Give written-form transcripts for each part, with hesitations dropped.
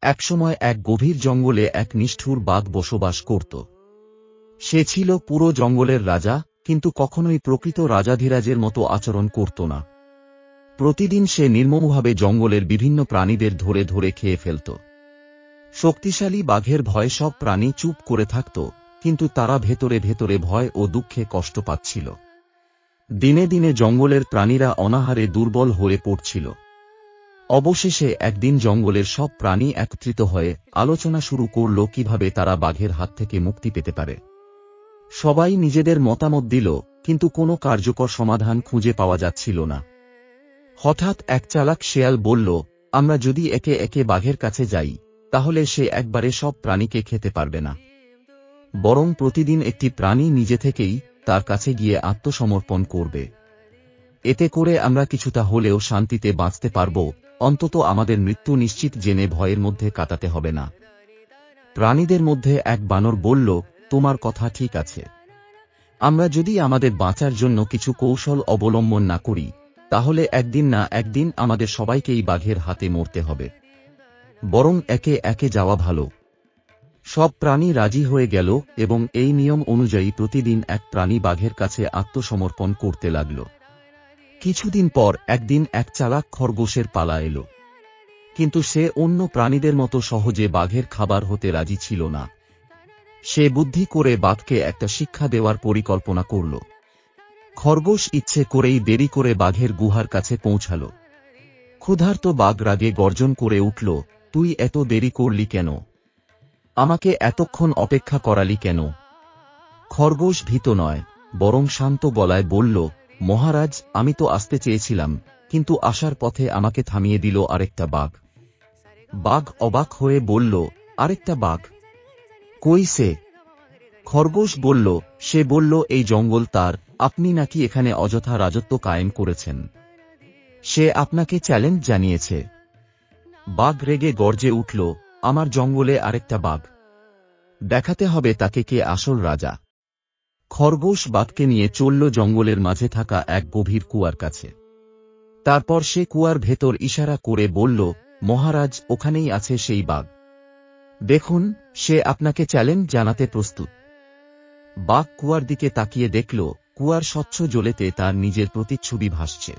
একসময় এক গভীর জঙ্গলে এক নিষ্ঠুর বাঘ বসবাস করত। সে ছিল পুরো জঙ্গলের রাজা, কিন্তু কখনোই প্রকৃত রাজাধিরাজের মতো আচরণ করত না। প্রতিদিন সে নির্মমভাবে জঙ্গলের বিভিন্ন প্রাণীদের ধরে ধরে খেয়ে ফেলত। শক্তিশালী বাঘের ভয়ে সব প্রাণী চুপ করে থাকত, কিন্তু তারা ভেতরে ভেতরে ভয় ও দুঃখে কষ্ট পাচ্ছিল। দিনে দিনে জঙ্গলের প্রাণীরা অনাহারে দুর্বল হয়ে পড়ছিল। অবশেষে একদিন জঙ্গলের সব প্রাণী একত্রিত হয়ে আলোচনা শুরু করল কিভাবে তারা বাঘের হাত থেকে মুক্তি পেতে পারে। সবাই নিজেদের মতামত দিল, কিন্তু কোনো কার্যকর সমাধান খুঁজে পাওয়া যাচ্ছিল না। হঠাৎ এক চালাক শেয়াল বলল, আমরা যদি একে একে বাঘের কাছে যাই, তাহলে সে একবারে সব প্রাণীকে খেতে পারবে না। বরং প্রতিদিন একটি প্রাণী নিজে থেকেই তার কাছে গিয়ে আত্মসমর্পণ করবে। এতে করে আমরা কিছুটা হলেও শান্তিতে বাঁচতে পারব, অন্তত আমাদের মৃত্যু নিশ্চিত জেনে ভয়ের মধ্যে কাটাতে হবে না। প্রাণীদের মধ্যে এক বানর বলল, তোমার কথা ঠিক আছে। আমরা যদি আমাদের বাঁচার জন্য কিছু কৌশল অবলম্বন না করি, তাহলে একদিন না একদিন আমাদের সবাইকেই বাঘের হাতে মরতে হবে। বরং একে একে যাওয়া ভালো। সব প্রাণী রাজি হয়ে গেল এবং এই নিয়ম অনুযায়ী প্রতিদিন এক প্রাণী বাঘের কাছে আত্মসমর্পণ করতে লাগল। কিছুদিন পর একদিন এক চালাক খরগোশের পালা এলো, কিন্তু সে অন্য প্রাণীদের মতো সহজে বাঘের খাবার হতে রাজি ছিল না। সে বুদ্ধি করে বাঘকে একটা শিক্ষা দেওয়ার পরিকল্পনা করল। খরগোশ ইচ্ছে করেই দেরি করে বাঘের গুহার কাছে পৌঁছাল। ক্ষুধার্ত বাঘ রাগে গর্জন করে উঠল, তুই এত দেরি করলি কেন? আমাকে এতক্ষণ অপেক্ষা করালি কেন? খরগোশ ভীত নয়, বরং শান্ত গলায় বলল, মহারাজ, আমি তো আসতে চেয়েছিলাম, কিন্তু আসার পথে আমাকে থামিয়ে দিল আরেকটা বাঘ। বাঘ অবাক হয়ে বলল, আরেকটা বাঘ? কই সে? খরগোশ বলল, সে বলল এই জঙ্গল তার, আপনি নাকি এখানে অযথা রাজত্ব কায়েম করেছেন। সে আপনাকে চ্যালেঞ্জ জানিয়েছে। বাঘ রেগে গর্জে উঠল, আমার জঙ্গলে আরেকটা বাঘ? দেখাতে হবে তাকে কে আসল রাজা। খরগোশ বাঘকে নিয়ে চলল জঙ্গলের মাঝে থাকা এক গভীর কুয়ার কাছে। তারপর সে কুয়ার ভেতর ইশারা করে বলল, মহারাজ, ওখানেই আছে সেই বাঘ। দেখুন, সে আপনাকে চ্যালেঞ্জ জানাতে প্রস্তুত। বাঘ কুয়ার দিকে তাকিয়ে দেখল, কুয়ার স্বচ্ছ জলেতে তার নিজের প্রতিচ্ছবি ভাসছে।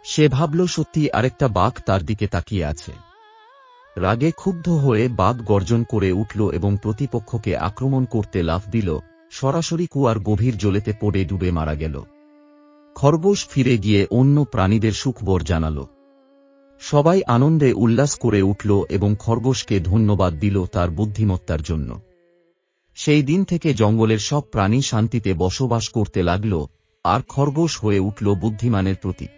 সে ভাবল সত্যি আরেকটা বাঘ তার দিকে তাকিয়ে আছে। রাগে ক্ষুব্ধ হয়ে বাঘ গর্জন করে উঠল এবং প্রতিপক্ষকে আক্রমণ করতে লাফ দিল, সরাসরি কুয়ার গভীর জলেতে পড়ে ডুবে মারা গেল। খরগোশ ফিরে গিয়ে অন্য প্রাণীদের সুখবর জানাল। সবাই আনন্দে উল্লাস করে উঠল এবং খরগোশকে ধন্যবাদ দিল তার বুদ্ধিমত্তার জন্য। সেই দিন থেকে জঙ্গলের সব প্রাণী শান্তিতে বসবাস করতে লাগল, আর খরগোশ হয়ে উঠল বুদ্ধিমানের প্রতীক।